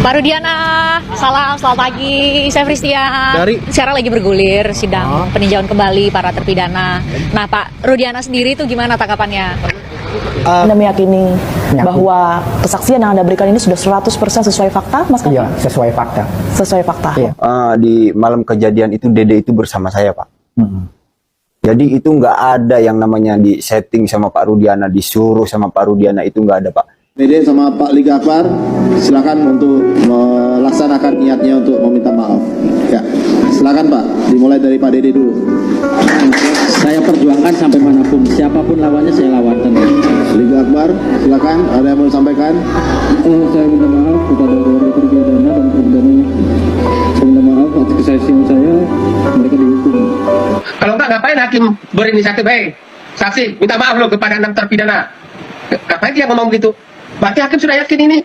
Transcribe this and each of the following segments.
Pak Rudiana, salam, selamat pagi. Saya Fristian. Sekarang lagi bergulir sidang peninjauan kembali para terpidana. Nah, Pak Rudiana sendiri itu gimana tanggapannya? Anda meyakini bahwa kesaksian yang Anda berikan ini sudah 100% sesuai fakta, Mas Kavi? Iya, sesuai fakta. Sesuai fakta. Iya. Di malam kejadian itu Dede itu bersama saya, Pak. Jadi itu nggak ada yang namanya di setting sama Pak Rudiana, disuruh sama Pak Rudiana, itu nggak ada, Pak. Dede sama Pak Liga Akbar, silakan untuk melaksanakan niatnya untuk meminta maaf. Ya, silakan Pak, dimulai dari Pak Dede dulu. Saya perjuangkan sampai manapun, siapapun lawannya saya lawan. Liga Akbar, silakan, ada yang mau disampaikan? Saya minta maaf kepada para terpidana dan terpidananya. Saya minta maaf atas kesaksian saya, mereka dihukum. Kalau enggak, ngapain hakim berinisiatif, saksi, minta maaf loh kepada 6 terpidana. Ngapain dia ngomong gitu? Berarti hakim sudah yakin ini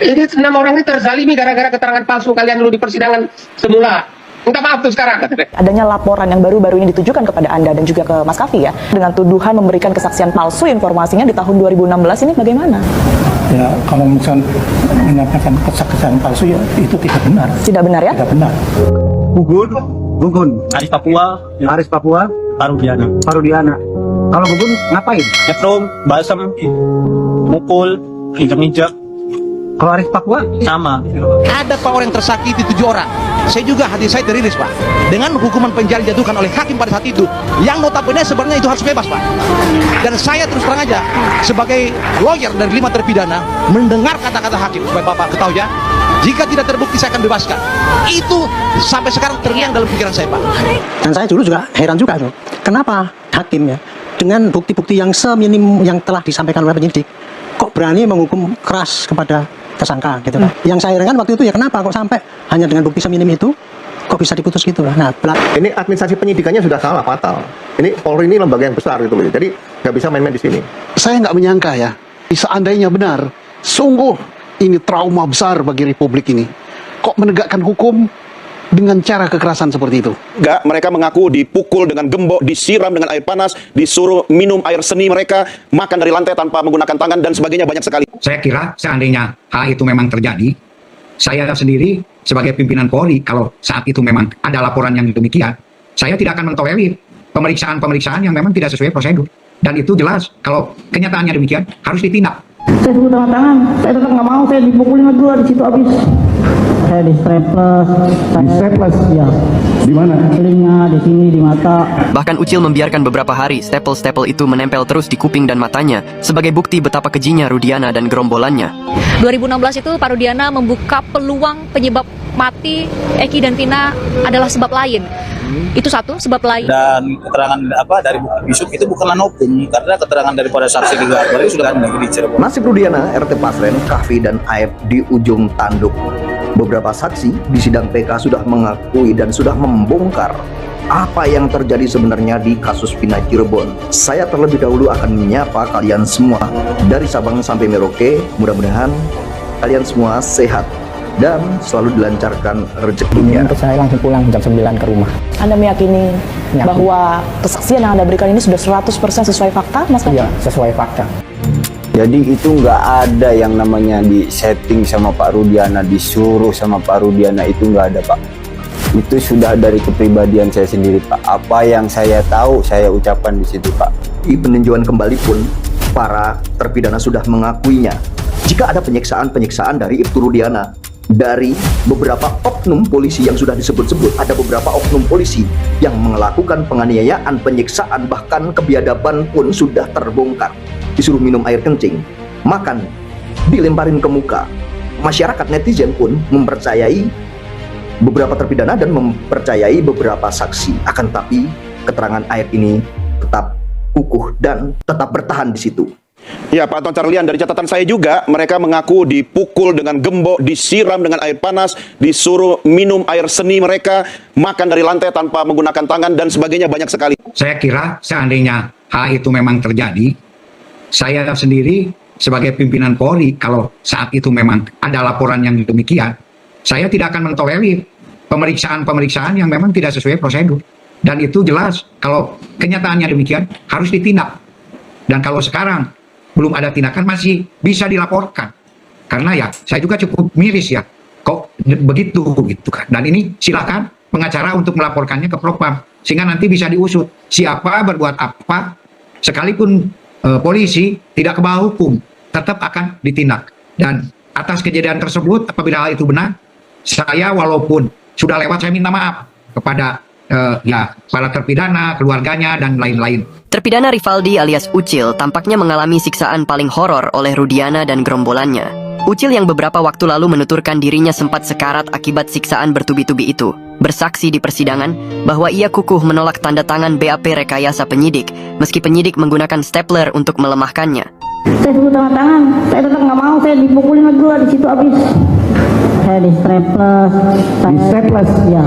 6 orang ini terzalimi gara-gara keterangan palsu kalian dulu di persidangan semula. Minta maaf tuh sekarang. Adanya laporan yang baru-baru ini ditujukan kepada Anda dan juga ke Mas Kavi ya, dengan tuduhan memberikan kesaksian palsu informasinya di tahun 2016 ini bagaimana? Ya, kalau misalnya menyampaikan kesaksian palsu ya itu tidak benar. Tidak benar ya? Tidak benar. Gugun, Aris Papua, Parudiana. Kalau Gugun ngapain? Nyetrum, balsam, mukul, injak-injak. Kalau Aris Papua Sama. Ada Pak orang tersakiti 7 orang. Saya juga hati saya teriris, Pak, dengan hukuman penjara dijatuhkan oleh hakim pada saat itu, yang notabene sebenarnya itu harus bebas, Pak. Dan saya terus terang aja sebagai lawyer dari 5 terpidana mendengar kata-kata hakim, supaya Bapak ketahui ya, jika tidak terbukti saya akan bebaskan. Itu sampai sekarang terngiang dalam pikiran saya, Pak. dan saya dulu juga heran juga tuh. Kenapa hakimnya dengan bukti-bukti yang seminim yang telah disampaikan oleh penyidik kok berani menghukum keras kepada tersangka gitu kan. Yang saya herankan waktu itu ya kenapa kok sampai hanya dengan bukti seminim itu kok bisa diputus gitu lah. Nah, Ini administrasi penyidikannya sudah salah fatal. Ini Polri ini lembaga yang besar gitu loh. Jadi nggak bisa main-main di sini. Saya nggak menyangka ya, seandainya benar, sungguh ini trauma besar bagi Republik ini. Kok menegakkan hukum dengan cara kekerasan seperti itu? Enggak, mereka mengaku dipukul dengan gembok, disiram dengan air panas, disuruh minum air seni mereka, makan dari lantai tanpa menggunakan tangan, dan sebagainya banyak sekali. Saya kira seandainya hal itu memang terjadi, saya sendiri sebagai pimpinan Polri, kalau saat itu memang ada laporan yang demikian, saya tidak akan mentolerir pemeriksaan-pemeriksaan yang memang tidak sesuai prosedur. Dan itu jelas, kalau kenyataannya demikian, harus ditindak. Saya sebut tangan tangan, saya tetap nggak mau, saya dipukulin kedua di situ habis. Saya di staples, ya. Di mana? Telinga, di sini, di mata. Bahkan Ucil membiarkan beberapa hari stapel-stapel itu menempel terus di kuping dan matanya sebagai bukti betapa kejinya Rudiana dan gerombolannya. 2016 itu Pak Rudiana membuka peluang penyebab mati Eki dan Tina adalah sebab lain. Itu satu, sebab lain. Dan keterangan dari bukti visum itu bukanlah novum, karena keterangan daripada saksi Liga Akbar itu sudah di Cirebon. Nasib Rudiana, RT Pasren, Kavi, dan Aib di ujung tanduk. Beberapa saksi di sidang PK sudah mengakui dan sudah membongkar apa yang terjadi sebenarnya di kasus Vina Cirebon. Saya terlebih dahulu akan menyapa kalian semua dari Sabang sampai Merauke. Mudah-mudahan kalian semua sehat dan selalu dilancarkan rezekinya. Saya langsung pulang jam 9 ke rumah. Anda meyakini bahwa kesaksian yang Anda berikan ini sudah 100% sesuai fakta, Mas Kavi? Iya, sesuai fakta. Jadi itu nggak ada yang namanya di setting sama Pak Rudiana, disuruh sama Pak Rudiana, itu nggak ada, Pak. Itu sudah dari kepribadian saya sendiri, Pak. Apa yang saya tahu, saya ucapkan di situ, Pak. Di peninjauan kembali pun, para terpidana sudah mengakuinya. Jika ada penyiksaan dari Ibtu Rudiana, dari beberapa oknum polisi yang sudah disebut-sebut, ada beberapa oknum polisi yang melakukan penganiayaan, penyiksaan, bahkan kebiadaban pun sudah terbongkar. Disuruh minum air kencing, makan, dilemparin ke muka. Masyarakat netizen pun mempercayai beberapa terpidana dan mempercayai beberapa saksi. Akan tapi keterangan Aib ini tetap kukuh dan tetap bertahan di situ. Ya, Pak Anton Carlian, dari catatan saya juga, mereka mengaku dipukul dengan gembok, disiram dengan air panas, disuruh minum air seni mereka, makan dari lantai tanpa menggunakan tangan, dan sebagainya banyak sekali. Saya kira seandainya hal itu memang terjadi, saya sendiri sebagai pimpinan Polri, kalau saat itu memang ada laporan yang demikian, saya tidak akan mentolerir pemeriksaan-pemeriksaan yang memang tidak sesuai prosedur. Dan itu jelas, kalau kenyataannya demikian, harus ditindak. Dan kalau sekarang belum ada tindakan, masih bisa dilaporkan. Karena ya, saya juga cukup miris ya, begitu gitu kan. Dan ini silakan pengacara untuk melaporkannya ke Propam sehingga nanti bisa diusut siapa berbuat apa, sekalipun polisi tidak ke bawah hukum tetap akan ditindak. Dan atas kejadian tersebut apabila hal itu benar, saya walaupun sudah lewat saya minta maaf kepada para terpidana, keluarganya dan lain-lain. Terpidana Rivaldi alias Ucil tampaknya mengalami siksaan paling horor oleh Rudiana dan gerombolannya. Ucil yang beberapa waktu lalu menuturkan dirinya sempat sekarat akibat siksaan bertubi-tubi itu, bersaksi di persidangan bahwa ia kukuh menolak tanda tangan BAP rekayasa penyidik, meski penyidik menggunakan stapler untuk melemahkannya. Saya suruh tanda tangan, saya tetap nggak mau, saya dipukulin lagi di situ habis. Saya di staples, ya.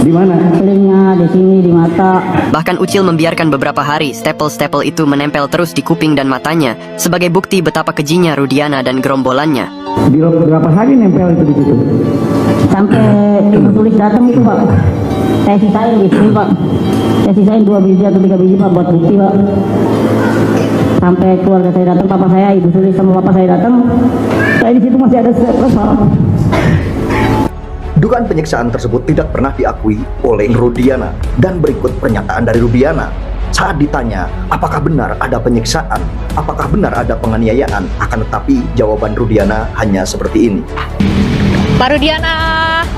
Di mana? Telinga, di sini, di mata. Bahkan Ucil membiarkan beberapa hari stapel-stapel itu menempel terus di kuping dan matanya sebagai bukti betapa kejinya Rudiana dan gerombolannya. Berapa hari nempel itu di situ? Sampai ibu tulis datang itu, Pak. Saya sisain di sini, Pak. Saya sisain 2 biji atau 3 biji, Pak, buat bukti, Pak. Sampai keluarga saya datang, papa saya, ibu sulis sama papa saya datang, saya di situ masih ada staples, Pak. Dugaan penyiksaan tersebut tidak pernah diakui oleh Rudiana, dan berikut pernyataan dari Rudiana. Saat ditanya apakah benar ada penyiksaan, apakah benar ada penganiayaan, akan tetapi jawaban Rudiana hanya seperti ini. Pak Rudiana,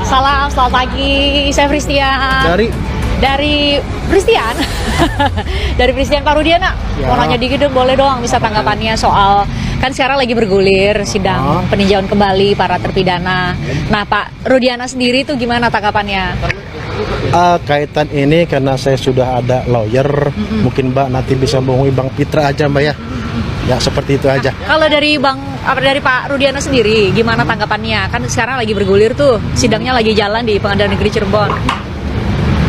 salam, selamat pagi. Saya Fristian. Dari Fristian. Dari Fristian. Pak Rudiana, mau nanya dikit dong, boleh doang bisa tanggapannya soal, kan sekarang lagi bergulir sidang peninjauan kembali para terpidana. Nah, Pak Rudiana sendiri itu gimana tanggapannya? Kaitan ini karena saya sudah ada lawyer, mungkin Mbak nanti bisa menghubungi Bang Pitra aja, Mbak ya. Ya seperti itu aja. Kalau dari Pak Rudiana sendiri gimana tanggapannya? Kan sekarang lagi bergulir tuh, sidangnya lagi jalan di Pengadilan Negeri Cirebon.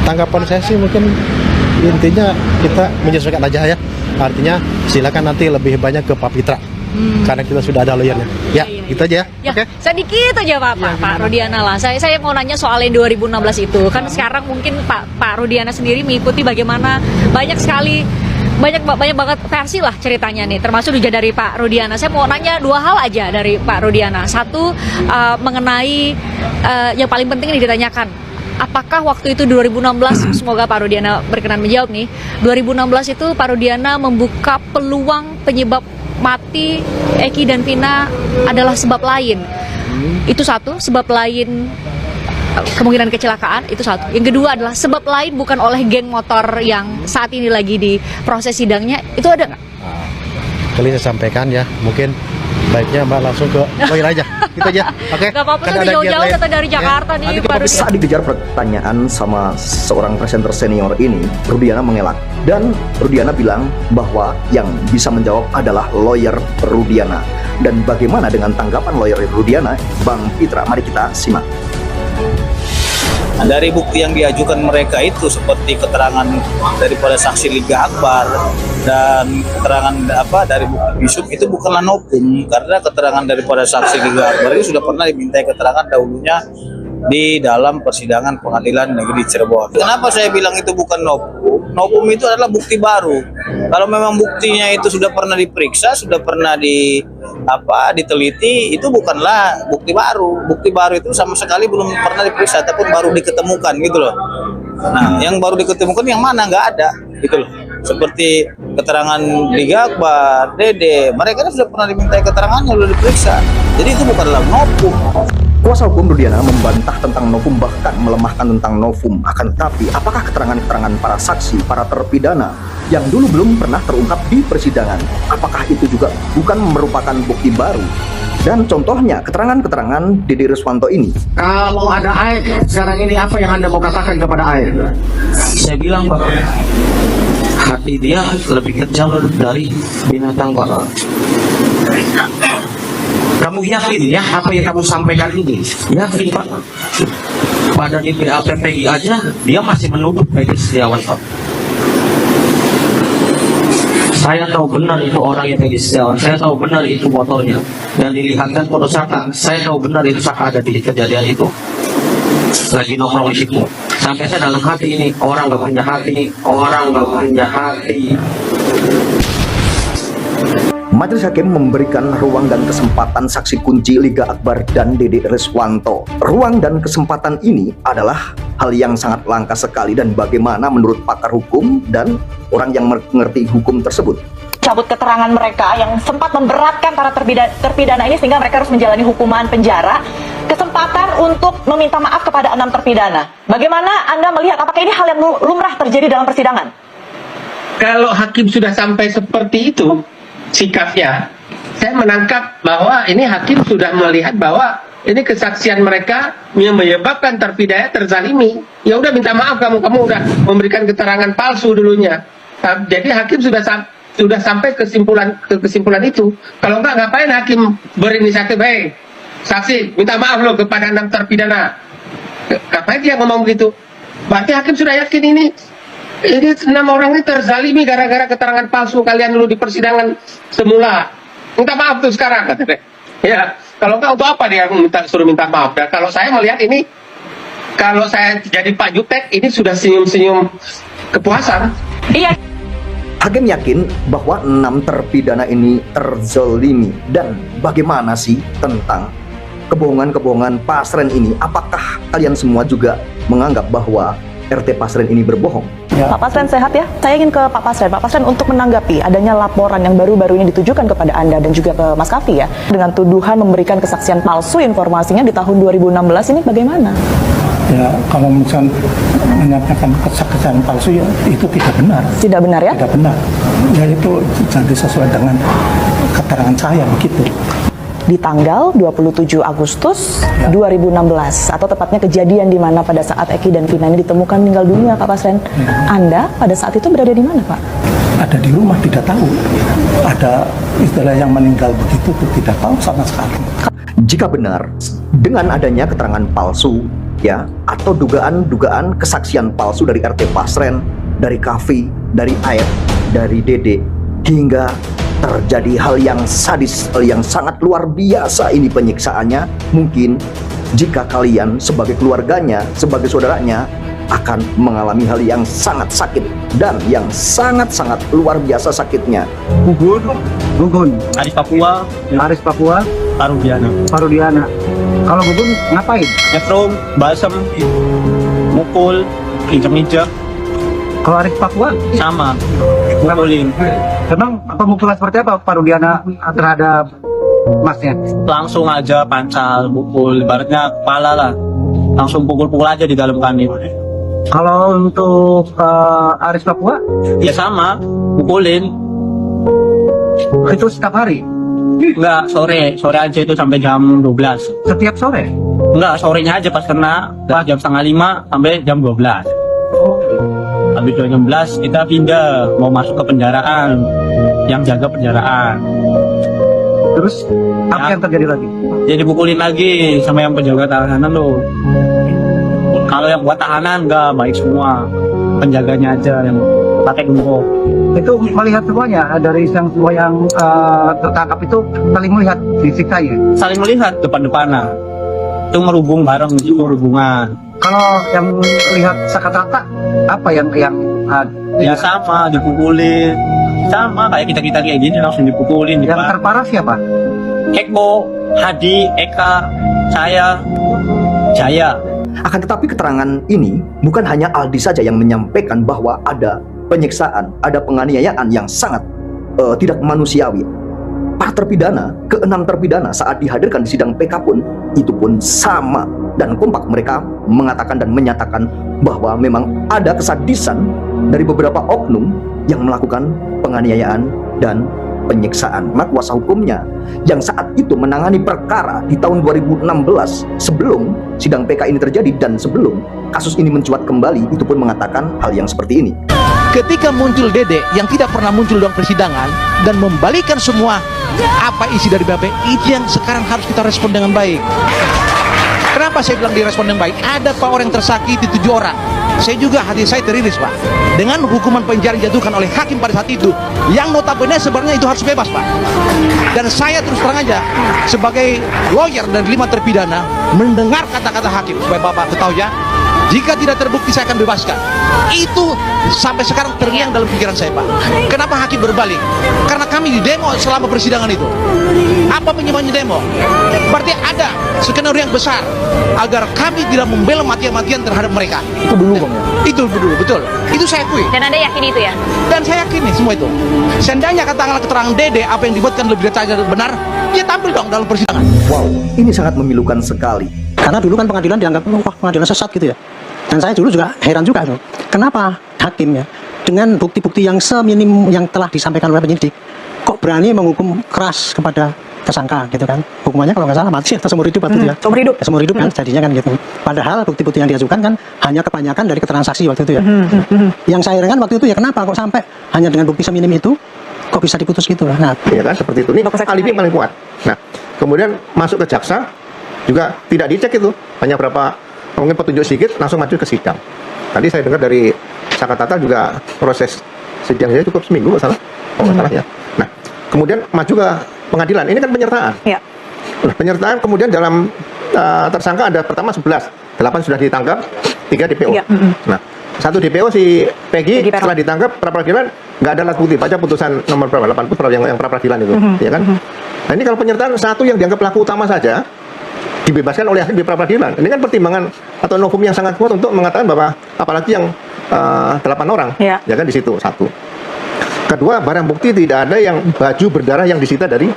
Tanggapan saya sih mungkin intinya kita menyesuaikan aja ya. Artinya silakan nanti lebih banyak ke Pak Pitra. Karena kita sudah ada lawyernya. Ya, gitu aja ya. Ya, sedikit aja Pak Rudiana lah. Saya mau nanya soal yang 2016 itu. Kan sekarang mungkin Pak Rudiana sendiri mengikuti bagaimana banyak banget versi lah ceritanya nih, termasuk juga dari Pak Rudiana. Saya mau nanya 2 hal aja dari Pak Rudiana. Satu, mengenai yang paling penting ini ditanyakan. Apakah waktu itu 2016, semoga Pak Rudiana berkenan menjawab nih, 2016 itu Pak Rudiana membuka peluang penyebab mati Eki dan Vina adalah sebab lain. Itu satu, sebab lain kemungkinan kecelakaan, itu satu. Yang kedua adalah sebab lain bukan oleh geng motor yang saat ini lagi di proses sidangnya, itu ada nggak? Kali saya sampaikan ya, mungkin baiknya Mbak langsung ke lawyer aja, gitu aja. Oke. Gak apa-apa, jauh-jauh datang dari Jakarta nih Pak Rudiana. Saat dikejar pertanyaan sama seorang presenter senior ini, Rudiana mengelak. Dan Rudiana bilang bahwa yang bisa menjawab adalah lawyer Rudiana. Dan bagaimana dengan tanggapan lawyer Rudiana, Bang Pitra? Mari kita simak. Nah, dari bukti yang diajukan mereka itu seperti keterangan daripada saksi Liga Akbar dan keterangan dari bukti Bisub itu bukanlah novum, karena keterangan daripada saksi Liga Akbar itu sudah pernah dimintai keterangan dahulunya di dalam persidangan Pengadilan Negeri Cirebon. Kenapa saya bilang itu bukan novum? Novum itu adalah bukti baru. Kalau memang buktinya itu sudah pernah diperiksa, sudah pernah diteliti, itu bukanlah bukti baru. Bukti baru itu sama sekali belum pernah diperiksa, ataupun baru diketemukan gitu loh. Nah, yang baru diketemukan yang mana nggak ada gitu loh. Seperti keterangan Liga Akbar, Dede, mereka sudah pernah dimintai keterangannya, sudah diperiksa. Jadi itu bukanlah novum. Kuasa hukum Rudiana membantah tentang novum, bahkan melemahkan tentang novum. Akan tetapi, apakah keterangan-keterangan para saksi, para terpidana yang dulu belum pernah terungkap di persidangan, apakah itu juga bukan merupakan bukti baru? Dan contohnya, keterangan-keterangan Dede Ruswanto ini. Kalau ada air, sekarang ini apa yang Anda mau katakan kepada air? Saya bilang, Pak, hati dia lebih kejam dari binatang, Pak. Kamu yakin ya apa yang kamu sampaikan ini? Yakin, Pak? Pada di BAP PGI aja dia masih menuduh Peggy Setiawan, Pak. Saya tahu benar itu orang yang Peggy Setiawan. Saya tahu benar itu motornya. Dan dilihatkan foto Saka. Saya tahu benar itu Saka ada di kejadian itu. Lagi nongkrong di situ. Sampai saya dalam hati ini, orang gak punya hati, orang gak punya hati. Majelis Hakim memberikan ruang dan kesempatan saksi kunci Liga Akbar dan Dede Reswanto. Ruang dan kesempatan ini adalah hal yang sangat langka sekali, dan bagaimana menurut pakar hukum dan orang yang mengerti hukum tersebut. Cabut keterangan mereka yang sempat memberatkan para terpidana ini sehingga mereka harus menjalani hukuman penjara. Kesempatan untuk meminta maaf kepada 6 terpidana. Bagaimana Anda melihat, apakah ini hal yang lumrah terjadi dalam persidangan? Kalau hakim sudah sampai seperti itu sikapnya, saya menangkap bahwa ini hakim sudah melihat bahwa ini kesaksian mereka yang menyebabkan terpidana terzalimi. Ya udah, minta maaf, kamu udah memberikan keterangan palsu dulunya. Jadi hakim sudah sampai kesimpulan itu. Kalau enggak, ngapain hakim berinisiatif, hey saksi minta maaf loh kepada 6 terpidana? Ngapain dia ngomong gitu? Berarti hakim sudah yakin ini 6 orang ini terzalimi gara-gara keterangan palsu kalian dulu di persidangan semula. Minta maaf tuh sekarang, katanya. Ya, kalau enggak untuk apa dia suruh minta maaf? Dan kalau saya melihat ini, kalau saya jadi Pak Jutek, ini sudah senyum-senyum kepuasan. Iya. Hakim yakin bahwa 6 terpidana ini terzalimi. Dan bagaimana sih tentang kebohongan-kebohongan Pasren ini? Apakah kalian semua juga menganggap bahwa RT Pasren ini berbohong? Ya. Pak Pasren sehat ya? Saya ingin ke Pak Pasren. Pak Pasren, untuk menanggapi adanya laporan yang baru-baru ini ditujukan kepada Anda dan juga ke Mas Kavi ya, dengan tuduhan memberikan kesaksian palsu informasinya di tahun 2016 ini bagaimana? Ya, kalau misalnya menyampaikan kesaksian palsu ya itu tidak benar. Tidak benar ya? Tidak benar. Ya itu jadi sesuai dengan keterangan saya begitu. Di tanggal 27 Agustus 2016 atau tepatnya kejadian di mana pada saat Eki dan Vina ini ditemukan meninggal dunia, Pak Pasren. Anda pada saat itu berada di mana, Pak? Ada di rumah, tidak tahu. Ada istilah yang meninggal begitu tuh tidak tahu sama sekali. Jika benar dengan adanya keterangan palsu ya, atau dugaan kesaksian palsu dari RT Pasren, dari Kavi, dari Aep, dari Dede, hingga terjadi hal yang sadis, hal yang sangat luar biasa ini penyiksaannya, mungkin jika kalian sebagai keluarganya, sebagai saudaranya akan mengalami hal yang sangat sakit dan yang sangat-sangat luar biasa sakitnya. Gugun, Aris Papua, Parudiana. Kalau Gugun ngapain? Nyetrum, balsem, mukul, injek-injek. Kalau Aris Papua? Sama, mukulin. Memang pemukulan seperti apa Parudiana terhadap Masnya? Langsung aja pancal, pukul, ibaratnya kepala lah. Langsung pukul-pukul aja di dalam kanit. Kalau untuk Aris Papua? Ya sama, pukulin. Itu setiap hari? Enggak, sore aja itu sampai jam 12. Setiap sore? Enggak, sorenya aja pas kena, jam 4:30 sampai jam 12. Habis jam 12 kita pindah, mau masuk ke penjaraan, yang jaga penjaraan. Terus apa yang terjadi lagi? Jadi pukulin lagi sama yang penjaga tahanan loh. Kalau yang buat tahanan enggak, baik semua. Penjaganya aja yang pakai gembok. Itu melihat semuanya dari yang semua yang tertangkap itu saling melihat disiksa ya? Saling melihat depan-depanan. Itu merubung bareng, itu merubungan. Kalau yang lihat sakat rata, apa yang ya sama, dipukulin. Sama kayak kita kayak gini langsung dipukulin. Yang terparah siapa? Eko, Hadi, Eka, saya, Jaya. Akan tetapi keterangan ini bukan hanya Aldi saja yang menyampaikan bahwa ada penyiksaan, ada penganiayaan yang sangat tidak manusiawi. Para terpidana, ke-6 terpidana saat dihadirkan di sidang PK pun itu pun sama, dan kompak mereka mengatakan dan menyatakan bahwa memang ada kesadisan dari beberapa oknum yang melakukan penganiayaan dan penyiksaan. Nah, kuasa hukumnya yang saat itu menangani perkara di tahun 2016 sebelum sidang PK ini terjadi dan sebelum kasus ini mencuat kembali, itu pun mengatakan hal yang seperti ini. Ketika muncul Dede yang tidak pernah muncul dalam persidangan dan membalikan semua apa isi dari BAP, itu yang sekarang harus kita respon dengan baik. Kenapa saya bilang direspon dengan baik? Ada Pak orang tersakiti 7 orang. Saya juga hati saya teriris Pak, dengan hukuman penjara dijatuhkan oleh hakim pada saat itu, yang notabene sebenarnya itu harus bebas Pak. Dan saya terus terang aja sebagai lawyer dan 5 terpidana mendengar kata-kata hakim, supaya Bapak ketahui ya. Jika tidak terbukti saya akan bebaskan. Itu sampai sekarang terngiang dalam pikiran saya, Pak. Kenapa hakim berbalik? Karena kami di demo selama persidangan itu. Apa penyebabnya demo? Berarti ada skenario yang besar agar kami tidak membela mati-matian terhadap mereka. Itu dulu, Bang, ya? Itu dulu, betul. Itu saya akui. Dan Anda yakin itu ya? Dan saya yakin semua itu. Seandainya katakanlah keterangan Dede apa yang dibuatkan lebih detail dan benar, ya tampil dong dalam persidangan. Wow, ini sangat memilukan sekali. Karena dulu kan pengadilan dianggap wah pengadilan sesat gitu ya. Dan saya dulu juga heran juga tuh. Kenapa hakim ya dengan bukti-bukti yang seminim yang telah disampaikan oleh penyidik kok berani menghukum keras kepada tersangka gitu kan. Hukumannya kalau nggak salah mati atau seumur hidup itu ya. Seumur hidup kan jadinya kan gitu. Padahal bukti-bukti yang diajukan kan hanya kebanyakan dari keterangan saksi waktu itu ya. Yang saya herankan waktu itu ya kenapa kok sampai hanya dengan bukti seminim itu kok bisa diputus gitu lah. Nah, ya kan seperti itu. Ini alibi paling kuat. Nah, kemudian masuk ke jaksa juga tidak dicek itu. Hanya berapa mungkin petunjuk sedikit langsung maju ke sidang. Tadi saya dengar dari Saka Tata juga proses sidangnya cukup seminggu nggak salah. Oh, nggak salah ya. Nah, kemudian maju ke pengadilan. Ini kan penyertaan. Ya. Nah, penyertaan kemudian dalam tersangka ada pertama 11, 8 sudah ditangkap, 3 DPO. Ya. Nah, 1 DPO si Peggy setelah ditangkap pra peradilan nggak ada alat bukti. Baca putusan nomor berapa? 80 yang pra peradilan itu, ya kan? Nah, ini kalau penyertaan satu yang dianggap pelaku utama saja dibebaskan oleh hakim di pra peradilan. Ini kan pertimbangan atau novum yang sangat kuat untuk mengatakan bahwa apalagi yang 8 orang, ya kan di situ satu. Kedua, barang bukti tidak ada yang baju berdarah yang disita dari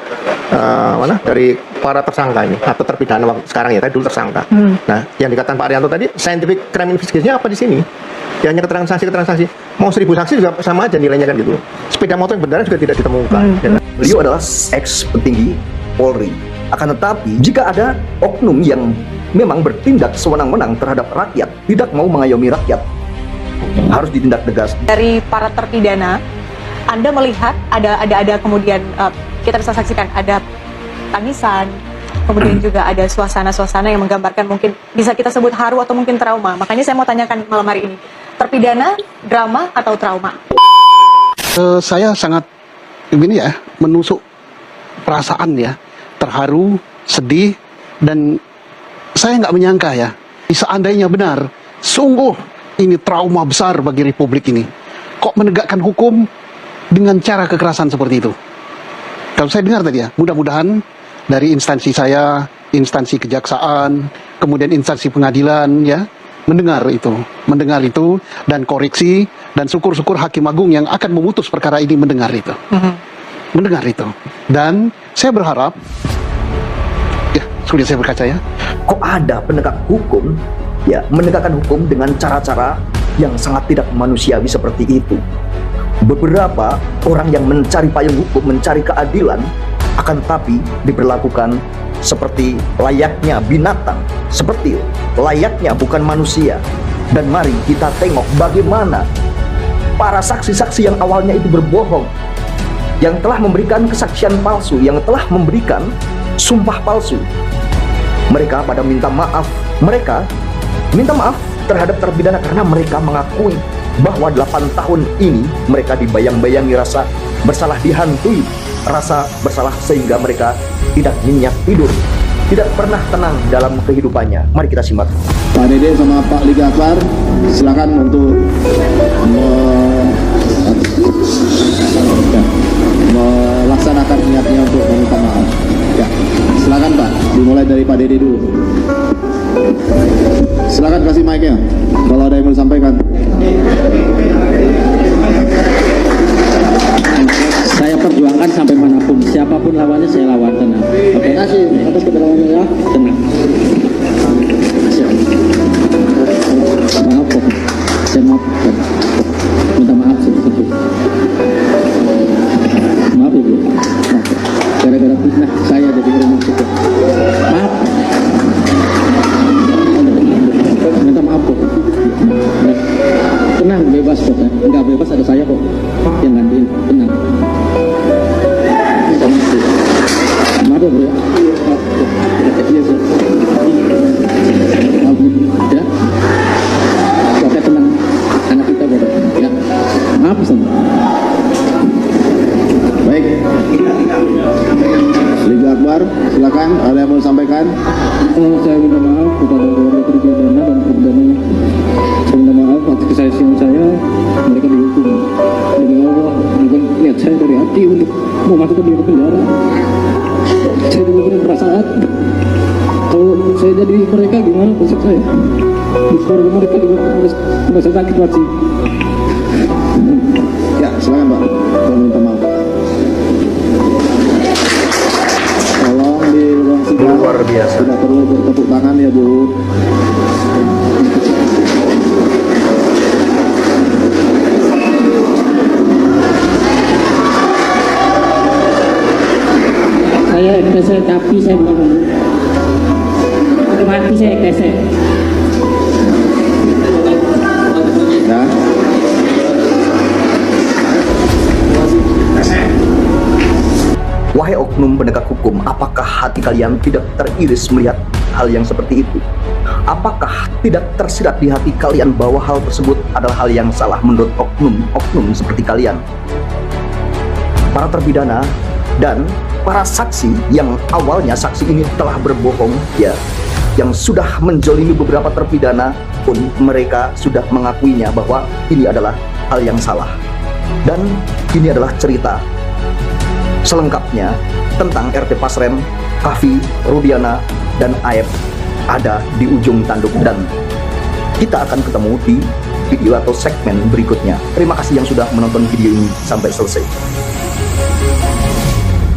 dari para tersangka ini atau terpidana sekarang ya, tadi dulu tersangka. Nah, yang dikatakan Pak Arianto tadi, scientific crime investigation-nya apa di sini? Ya hanya keterangan saksi. Mau 1000 saksi juga sama aja nilainya kan gitu. Sepeda motor yang berdarah juga tidak ditemukan. Ya kan? Beliau adalah ex petinggi Polri. Akan tetapi, jika ada oknum yang memang bertindak sewenang-wenang terhadap rakyat, tidak mau mengayomi rakyat, harus ditindak tegas. Dari para terpidana, Anda melihat ada kemudian kita bisa saksikan ada tangisan, kemudian juga ada suasana-suasana yang menggambarkan mungkin bisa kita sebut haru atau mungkin trauma. Makanya saya mau tanyakan malam hari ini, terpidana, drama atau trauma? Saya sangat begini ya, menusuk perasaan ya, terharu, sedih, dan saya nggak menyangka ya, seandainya benar, sungguh ini trauma besar bagi Republik ini. Kok menegakkan hukum dengan cara kekerasan seperti itu? Kalau saya dengar tadi ya, mudah-mudahan dari instansi saya, instansi kejaksaan, kemudian instansi pengadilan ya, mendengar itu dan koreksi, dan syukur-syukur Hakim Agung yang akan memutus perkara ini mendengar itu. Mendengar itu. Dan saya berharap ya, sudah saya berkaca ya, kok ada penegak hukum ya menegakkan hukum dengan cara-cara yang sangat tidak manusiawi seperti itu. Beberapa orang yang mencari payung hukum, mencari keadilan, akan tetapi diperlakukan seperti layaknya binatang, seperti layaknya bukan manusia. Dan mari kita tengok bagaimana para saksi-saksi yang awalnya itu berbohong, yang telah memberikan kesaksian palsu, yang telah memberikan sumpah palsu, mereka pada minta maaf. Mereka minta maaf terhadap terpidana karena mereka mengakui bahwa 8 tahun ini mereka dibayang-bayangi rasa bersalah, dihantui rasa bersalah sehingga mereka tidak nyenyak tidur, tidak pernah tenang dalam kehidupannya. Mari kita simak. Pak Dede sama Pak Liga Akbar, silakan untuk melaksanakan niatnya untuk meminta maaf. Ya, silakan Pak. Dimulai dari Pak Dede dulu. Silakan kasih mic-nya. Kalau ada yang mau disampaikan. Saya perjuangkan sampai manapun, siapapun lawannya saya lawan, tenang. Oke. Terima kasih atas keterangannya ya. Tenang. Maaf kok, saya maaf. Minta maaf seperti itu. Maaf ibu. Gara-gara fitnah saya jadi rumah sakit. Maaf. Minta maaf kok. Tenang, bebas kok. Enggak bebas ada saya kok yang gantiin. Tenang. Maaf ya bro. Iya sih. hati untuk memasukkan dia ke penjara. Saya juga punya perasaan. Kalau saya jadi mereka gimana nasib saya? Di keluarga mereka juga merasa sakit hati. Ya, silakan Pak. Saya minta maaf. Tolong di ruang sidang. Luar biasa. Tidak perlu bertepuk tangan ya, Bu. Saya kesel tapi saya bukan mati saya kesel. Ya. Wahai oknum penegak hukum, apakah hati kalian tidak teriris melihat hal yang seperti itu? Apakah tidak tersirat di hati kalian bahwa hal tersebut adalah hal yang salah menurut oknum-oknum seperti kalian? Para terpidana dan para saksi yang awalnya saksi ini telah berbohong, ya, yang sudah menjolimi beberapa terpidana pun mereka sudah mengakuinya bahwa ini adalah hal yang salah. Dan ini adalah cerita selengkapnya tentang RT Pasrem, Kavi, Rudiana, dan Aep ada di ujung tanduk, dan kita akan ketemu di video atau segmen berikutnya. Terima kasih yang sudah menonton video ini sampai selesai.